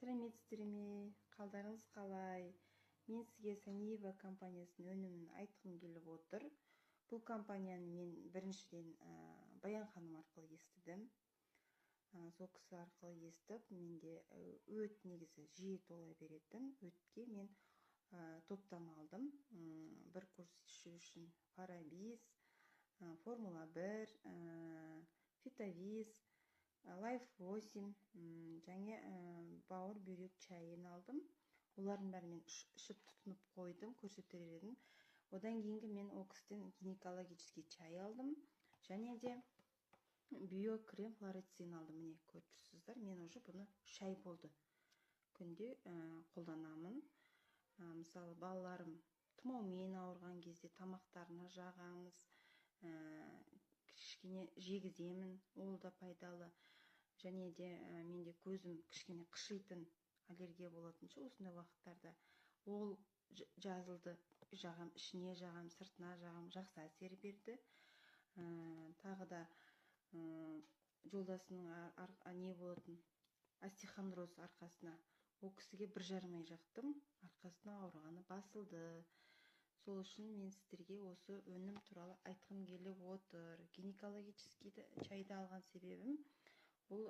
сәлеметсіздер ме? Қалдарыңыз қалай? Мен сізге Саниева компаниясының өнімін айтқым келіп отыр. Бұл компанияны мен біріншіден Баян ханым арқылы естідім. Сол кісі арқылы естіп, менде өт негізі жиі тола беретін. Өтке мен топтама алдым. Бір курс үшін Парабиз, Формула 1, Фитовиз, Life 8 және бауыр бүйрек чайын алдым. Олардың бәрін мен ішіп тұтынып қойдым, көрсетер едім. Одан кейінгі мен ол кісіден гинекологический чай алдым. Және де биокрем флорецин алдым. Міне көріп тұрсыздар, мен уже бұны 3 ай болды күнде қолданамын. Мысалы балаларым тұмаумен ауырған кезде тамақтарына жағамыз, кішкене жегіземін, ол да пайдалы. Және де менде көзім кішкене қышитын аллергия болатынша осындай уақыттарда ол жазылды. Жағам, ішіне жағам, сыртына жағам, жақсы әсер берді. Тағы да жолдасының не болатын остеохондроз арқасына, ол кісіге 1,5 ай жақтым, арқасына ауырғаны басылды. Сол үшін мен сіздерге осы өнім туралы айтқым келіп отыр. Гинекологический чайды алған себебім бұл